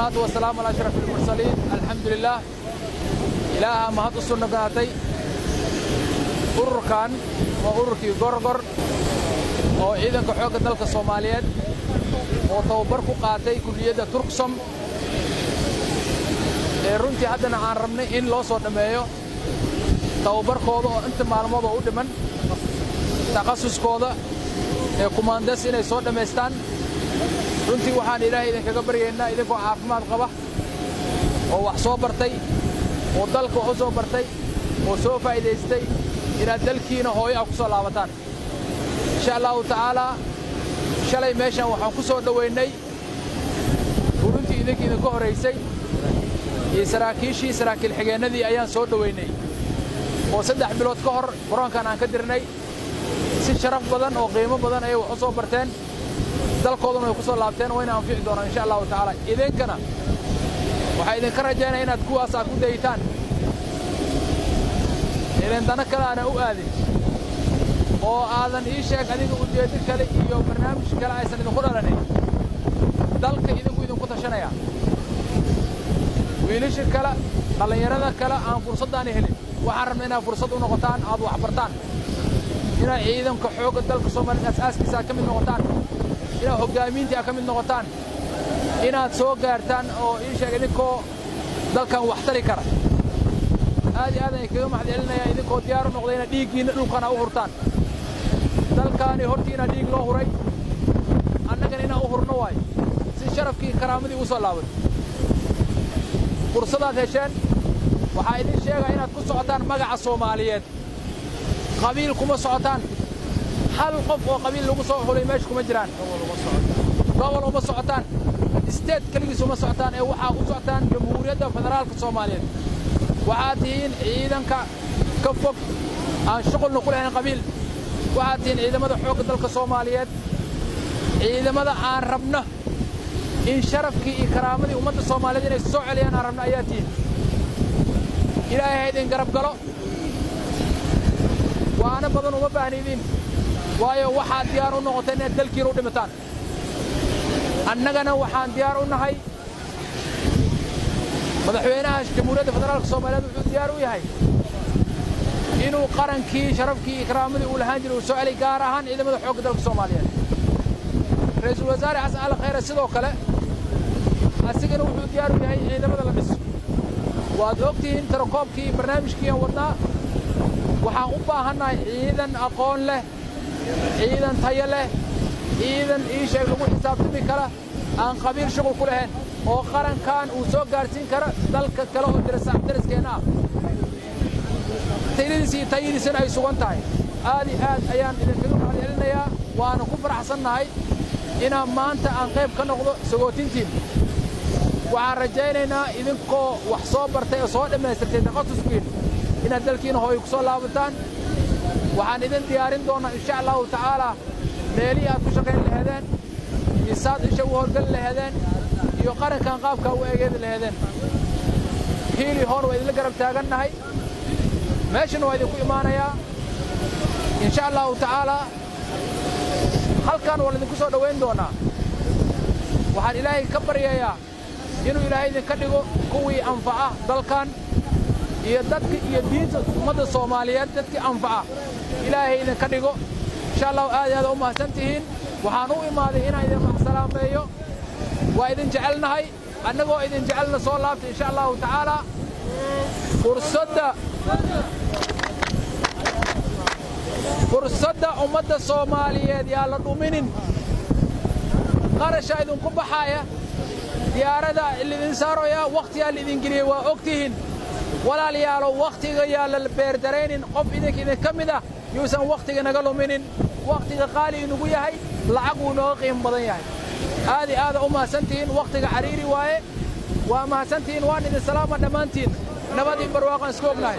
والصلاة والسلام على أشرف المرسلين. الحمد لله إله ما هاد السنة قاتي أركان وأركي قرقر أو إذا كحوق دلك الصوماليات وتوبركو قاتي كلية تركسم runtii haddana aan rabnay in loo soo dhameeyo tababarkooda oo inta maalmood u dhiman takhasuskooda ee kumaandas inay soo dhameystaan runtii waxaan ilaahay idinkaga baryaynaa idinkoo caafimaad qaba oo wax soo bartay oo dalka wax u soo bartay oo soo faa'iidaystay inaad dalkiina hooyo ku soo laabataan insha allahu tacaala shalay meeshan waxaan ku soo dhaweynay runtii idinka horeysay saraakiil xigeenadii ayaan soo dhaweynay oo 3 bilood ka hor quraankan aan ka dirnay si sharaf badan oo qiimo badan ay wax soo barteen dalkooduna ay ku soo laabteen wayna anfici doonaan insha Allah taala idinkana waxa idin ka rajaynaa inaad kuwaas ku daytaan ileen dana kale ana u aadin oo aadan ii sheeg adiga u jeedin kale iyo barnaamij kale aysan idin ku dhalanay dalka idinku tashanaya wiilasha kale dhalinyarada kale aan fursadaan helin waxaan rabnaa inaad fursad u noqotaan aad wax bartaan inaad ciidanka xoogga dalka Soomaaliya asaaskiisa ka mid noqotaan inaad hogaamiinta ka mid noqotaan inaad soo gaartaan oo ii sheeg idinkoo dalkan wax tari kara aad ay kaga mahadcelinayaa idinkoo diyaar u noqdayna dhiiggiina dhulkana u hurtaan dalkaani hortiina dhiig loo huray annagana inaan u hurno waay si sharafkii karaamadii u soo laabato fursadaad hesheen waxaa idin sheegaa inaad ku socotaan magaca Soomaaliyeed qabiil kuma socotaan hal qof oo qabiil lagu soo xulay meesha kuma jiraan gobol uma socotaan state kaligiis uma socotaan ee waxaa u socotaan jamhuuriyadda federaalka Soomaaliyeed waxaad tihiin ciidanka ka fog aan shaqo ku lahayn qabiil waxaad tihiin ciidamada xoogga dalka Soomaaliyeed ciidamada aan rabno in sharafkii iyo karaamadii ummadda Soomaaliyeed inay soo celiyaan arabna ayaatiin ilaahay idin garab galo waana badan uma baahniin waayo waxaad diyaar u noqoteen inaad dalkiina u dhimataan annagana waxaan diyaar u nahay madaxweynaha jamhuuriyadda federaalka Soomaaliyeed wuxuu diyaar u yahay inuu qarankii sharafkii iyo karaamadii uu lahaan jiray uu soo celiyo gaar ahaan ciidamada xoogga dalka Soomaaliyeed ra'iisul wasaare Xasan Ali Khayre sidoo kale asigana wuxuu diyaar u yahay ciidamada la dhiso waad ogtihiin tarakoobkii barnaamijkii aan wadnaa waxaan u baahanahay ciidan aqoon leh ciidan tayo leh ciidan ii sheeg lagu xisaabtami kara aan qabiil shaqo ku lahayn oo qarankan uu soo gaarsiin kara dalka kale oo dariskeena tayadiisana ay sugan tahay aad ayaan idinkaga mahadcelinayaa waana ku faraxsannahay inaan maanta aan qayb ka noqdo sagootintiin waxaan rajaynaynaa idinkoo wax soo bartay oo soo dhammaystirtay takhasuskiin inaad dalkiina hooyo ku soo laabataan waxaan idin diyaarin doonaa insha Allahu tacaala meelihii aad ku shaqayn lahaydeen iyo saad isha u howlgali lahaydeen iyo qarankan qaabka u eegeedi lahaydeen hiili hor waa idinla garab taagannahay meeshana waa idinku imaanayaa insha Allahu tacaala halkan waa idinku soo dhaweyn doonaa waxaan ilaahay ka baryayaa inuu ilaahay idinka dhigo kuwii anfaca dalkan iyo dadka iyo diinta ummadda Soomaaliyeed dadkii anfaca ilaahay idinka dhigo insha Allah aad u mahadsantihiin waxaan u imaaday inaan idin salaameeyo waa idin jecelnahay annagoo idin jecelna soo laabtay insha Allah tacaala fursadda ummadda Soomaaliyeed yaa la dhuminin qarasha idinku baxaya diyaarada idin saaraya waqtiga idin geliyay waa ogtihiin walaalayaal waqtiga yaa la beer dareenin qof idin kamid ah yuusan waqtiga naga luminin waqtiga qaali inagu yahay lacag uu noo qiimo badan yahay aad u mahadsantihiin waqtiga xariiri waaye waa mahadsantihiin waan idin salaama dhamaantiin nabadii barwaaqan isku ognahay